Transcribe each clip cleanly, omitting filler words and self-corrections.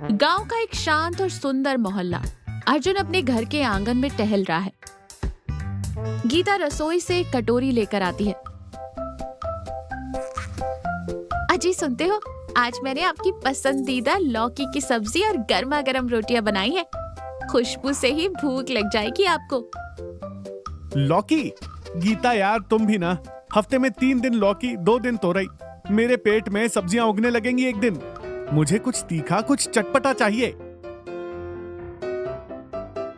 गांव का एक शांत और सुंदर मोहल्ला। अर्जुन अपने घर के आंगन में टहल रहा है। गीता रसोई से एक कटोरी लेकर आती है। अजी सुनते हो, आज मैंने आपकी पसंदीदा लौकी की सब्जी और गर्मा गर्म रोटियां बनाई है। खुशबू से ही भूख लग जाएगी आपको। लौकी? गीता यार, तुम भी ना। हफ्ते में 3 दिन लौकी, 2 दिन तोरई। मेरे पेट में सब्जियां उगने लगेंगी एक दिन। मुझे कुछ तीखा, कुछ चटपटा चाहिए।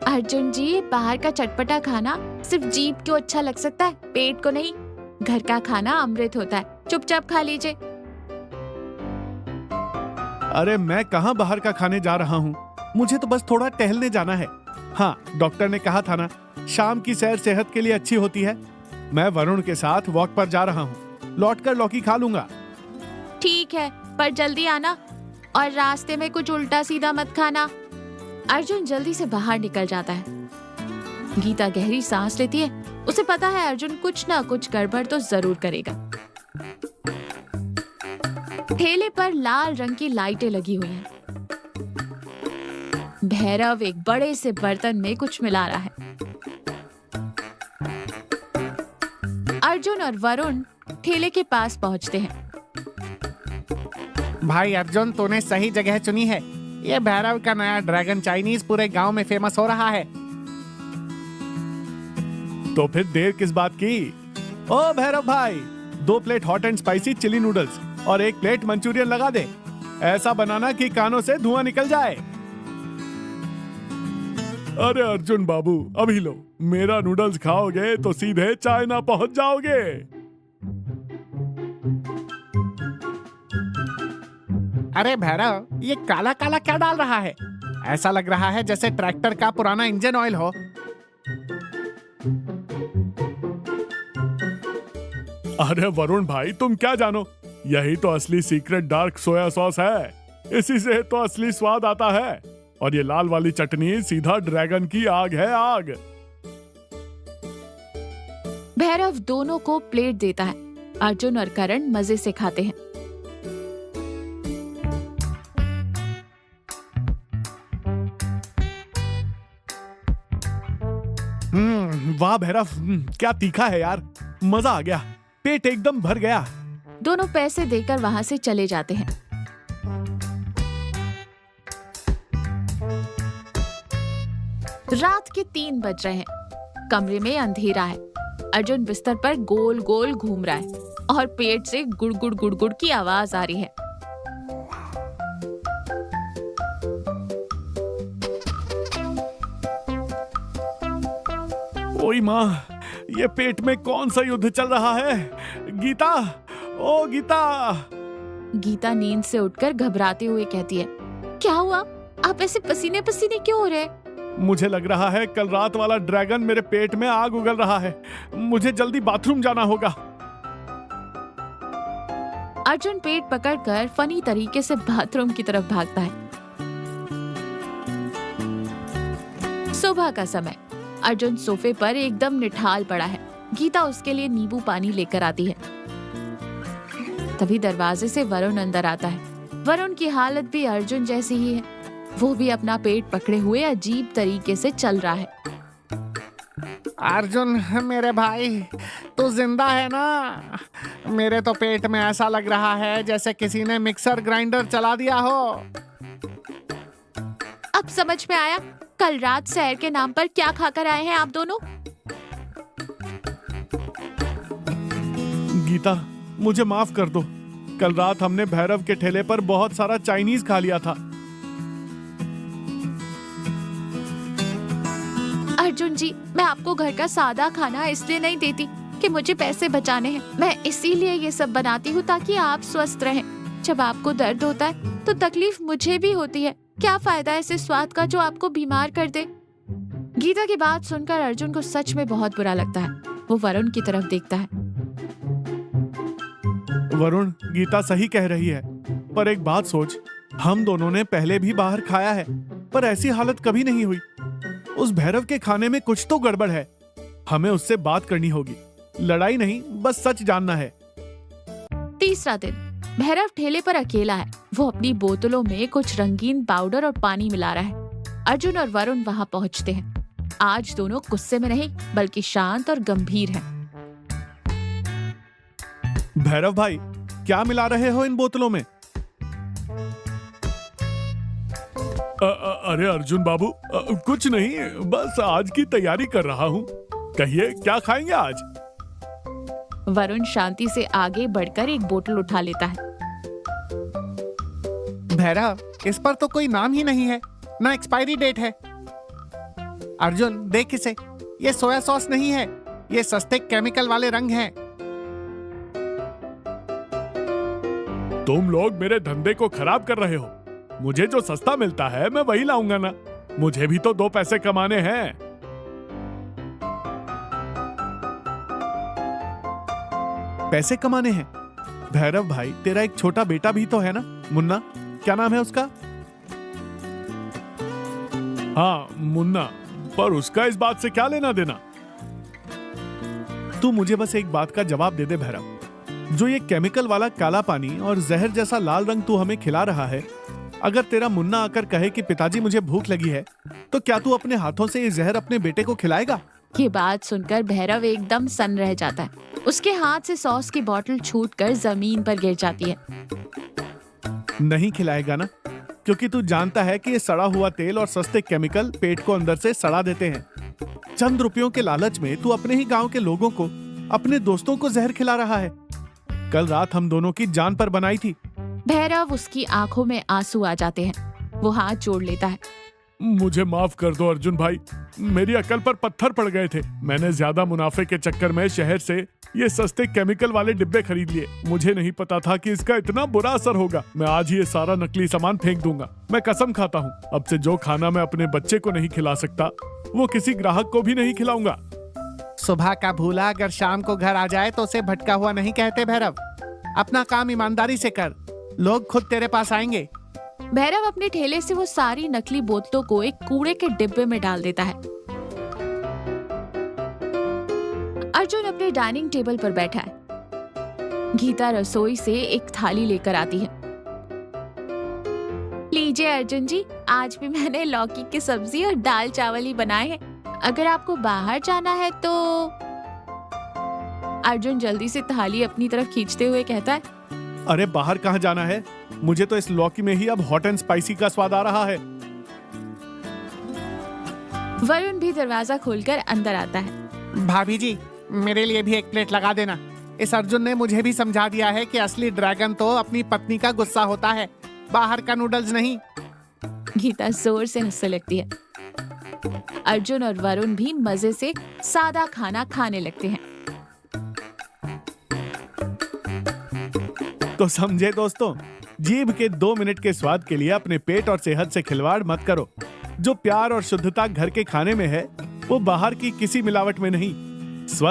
अर्जुन जी, बाहर का चटपटा खाना सिर्फ जीभ को अच्छा लग सकता है, पेट को नहीं। घर का खाना अमृत होता है, चुपचाप खा लीजिए। अरे मैं कहाँ बाहर का खाने जा रहा हूँ, मुझे तो बस थोड़ा टहलने जाना है। हाँ, डॉक्टर ने कहा था ना, शाम की सैर सेहत के लिए अच्छी होती है। मैं वरुण के साथ वॉक पर जा रहा हूँ, लौटकर लौकी खा लूंगा। ठीक है, पर जल्दी आना और रास्ते में कुछ उल्टा सीधा मत खाना। अर्जुन जल्दी से बाहर निकल जाता है। गीता गहरी सांस लेती है। उसे पता है अर्जुन कुछ ना कुछ गड़बड़ तो जरूर करेगा। ठेले पर लाल रंग की लाइटें लगी हुई हैं। भैरव एक बड़े से बर्तन में कुछ मिला रहा है। अर्जुन और वरुण ठेले के पास पहुंचते हैं। भाई अर्जुन, तूने सही जगह चुनी है। ये भैरव का नया ड्रैगन चाइनीज पूरे गांव में फेमस हो रहा है। तो फिर देर किस बात की? ओ भैरव भाई, 2 plate hot and spicy chilli noodles और 1 प्लेट मंचूरियन लगा दे। ऐसा बनाना कि कानों से धुआं निकल जाए। अरे अर्जुन बाबू, अभी लो। मेरा नूडल्स खाओगे तो सीधे चाइना पहुंच जाओगे। अरे भैरव, ये काला काला क्या डाल रहा है? ऐसा लग रहा है जैसे ट्रैक्टर का पुराना इंजन ऑयल हो। अरे वरुण भाई, तुम क्या जानो, यही तो असली सीक्रेट डार्क सोया सॉस है। इसी से तो असली स्वाद आता है। और ये लाल वाली चटनी सीधा ड्रैगन की आग है, आग। भैरव दोनों को प्लेट देता है। अर्जुन और करण मजे से खाते हैं। वाह भैरव, क्या तीखा है यार। मजा आ गया, पेट एकदम भर गया। दोनों पैसे देकर वहां से चले जाते हैं। रात के 3 बज रहे हैं। कमरे में अंधेरा है। अर्जुन बिस्तर पर गोल गोल घूम रहा है और पेट से गुड़गुड़ गुड़गुड़ की आवाज आ रही है। ओई माँ, ये पेट में कौन सा युद्ध चल रहा है? गीता, ओ गीता। गीता नींद से उठकर घबराते हुए कहती है, क्या हुआ? आप ऐसे पसीने पसीने क्यों हो रहे? मुझे लग रहा है कल रात वाला ड्रैगन मेरे पेट में आग उगल रहा है। मुझे जल्दी बाथरूम जाना होगा। अर्जुन पेट पकड़कर फनी तरीके से बाथरूम की तरफ भागता है। सुबह का समय। अर्जुन सोफे पर एकदम निठाल पड़ा है। गीता उसके लिए नींबू पानी लेकर आती है। तभी दरवाजे से वरुण अंदर आता है। वरुण की हालत भी अर्जुन जैसी ही है। वो भी अपना पेट पकड़े हुए अजीब तरीके से चल रहा है। अर्जुन मेरे भाई, तू जिंदा है ना? मेरे तो पेट में ऐसा लग रहा है जैसे किसी ने मिक्सर ग्राइंडर चला दिया हो। अब समझ में आया कल रात सैर के नाम पर क्या खाकर आए हैं आप दोनों। गीता, मुझे माफ कर दो। कल रात हमने भैरव के ठेले पर बहुत सारा चाइनीज खा लिया था। अर्जुन जी, मैं आपको घर का सादा खाना इसलिए नहीं देती कि मुझे पैसे बचाने हैं। मैं इसीलिए ये सब बनाती हूँ ताकि आप स्वस्थ रहें। जब आपको दर्द होता है तो तकलीफ मुझे भी होती है। क्या फायदा ऐसे स्वाद का जो आपको बीमार कर दे। गीता की बात सुनकर अर्जुन को सच में बहुत बुरा लगता है। वो वरुण की तरफ देखता है। वरुण, गीता सही कह रही है, पर एक बात सोच, हम दोनों ने पहले भी बाहर खाया है, पर ऐसी हालत कभी नहीं हुई। उस भैरव के खाने में कुछ तो गड़बड़ है। हमें उससे बात करनी होगी। लड़ाई नहीं, बस सच जानना है। तीसरा दिन। भैरव ठेले पर अकेला है। वो अपनी बोतलों में कुछ रंगीन पाउडर और पानी मिला रहा है। अर्जुन और वरुण वहाँ पहुँचते हैं। आज दोनों गुस्से में नहीं बल्कि शांत और गंभीर हैं। भैरव भाई, क्या मिला रहे हो इन बोतलों में? अरे अर्जुन बाबू, कुछ नहीं, बस आज की तैयारी कर रहा हूँ। कहिए, क्या खाएंगे आज? वरुण शांति से आगे बढ़कर एक बोतल उठा लेता है। भैरव, इस पर तो कोई नाम ही नहीं है, ना एक्सपायरी डेट है। अर्जुन, देख इसे, ये सोया सॉस नहीं है, ये सस्ते केमिकल वाले रंग हैं। तुम लोग मेरे धंधे को खराब कर रहे हो। मुझे जो सस्ता मिलता है मैं वही लाऊंगा ना। मुझे भी तो 2 पैसे कमाने हैं। पैसे कमाने हैं? भैरव भाई, तेरा एक छोटा बेटा भी तो है ना, मुन्ना, क्या नाम है उसका? हाँ, मुन्ना, पर उसका इस बात से क्या लेना देना? तू मुझे बस एक बात का जवाब दे दे भैरव। जो ये केमिकल वाला काला पानी और जहर जैसा लाल रंग तू हमें खिला रहा है, अगर तेरा मुन्ना आकर कहे कि पिताजी मुझे भूख लगी है, तो क्या तू अपने हाथों से ये जहर अपने बेटे को खिलाएगा? ये बात सुनकर भैरव एकदम सन्न रह जाता है। उसके हाथ से सॉस की बोतल छूटकर जमीन पर गिर जाती है। नहीं खिलाएगा ना? क्योंकि तू जानता है कि ये सड़ा हुआ तेल और सस्ते केमिकल पेट को अंदर से सड़ा देते हैं। चंद रुपयों के लालच में तू अपने ही गांव के लोगों को, अपने दोस्तों को जहर खिला रहा है। कल रात हम दोनों की जान पर बनाई थी। भैरव, उसकी आंखों में आंसू आ जाते हैं। वो हाथ जोड़ लेता है। मुझे माफ कर दो अर्जुन भाई, मेरी अकल पर पत्थर पड़ गए थे। मैंने ज्यादा मुनाफे के चक्कर में शहर से ये सस्ते केमिकल वाले डिब्बे खरीद लिए। मुझे नहीं पता था कि इसका इतना बुरा असर होगा। मैं आज ही ये सारा नकली सामान फेंक दूंगा। मैं कसम खाता हूँ, अब से जो खाना मैं अपने बच्चे को नहीं खिला सकता, वो किसी ग्राहक को भी नहीं खिलाऊंगा। सुबह का भूला अगर शाम को घर आ जाए तो उसे भटका हुआ नहीं कहते भैरव। अपना काम ईमानदारी से कर, लोग खुद तेरे पास आएंगे। भैरव अपने ठेले से वो सारी नकली बोतलों को एक कूड़े के डिब्बे में डाल देता है। अर्जुन अपने डाइनिंग टेबल पर बैठा है। गीता रसोई से एक थाली लेकर आती है। लीजिए अर्जुन जी, आज भी मैंने लौकी की सब्जी और दाल चावल ही बनाए हैं। अगर आपको बाहर जाना है तो। अर्जुन जल्दी से थाली अपनी तरफ खींचते हुए कहता है, अरे बाहर कहाँ जाना है? मुझे तो इस लौकी में ही अब हॉट एंड स्पाइसी का स्वाद आ रहा है। वरुण भी दरवाजा खोलकर अंदर आता है। भाभी जी, मेरे लिए भी एक प्लेट लगा देना। इस अर्जुन ने मुझे भी समझा दिया है कि असली ड्रैगन तो अपनी पत्नी का गुस्सा होता है, बाहर का नूडल्स नहीं। गीता जोर से हंसने लगती है। अर्जुन और वरुण भी मजे से सादा खाना खाने लगते हैं। तो समझे दोस्तों, जीभ के 2 मिनट के स्वाद के लिए अपने पेट और सेहत से खिलवाड़ मत करो। जो प्यार और शुद्धता घर के खाने में है, वो बाहर की किसी मिलावट में नहीं। स्वस्थ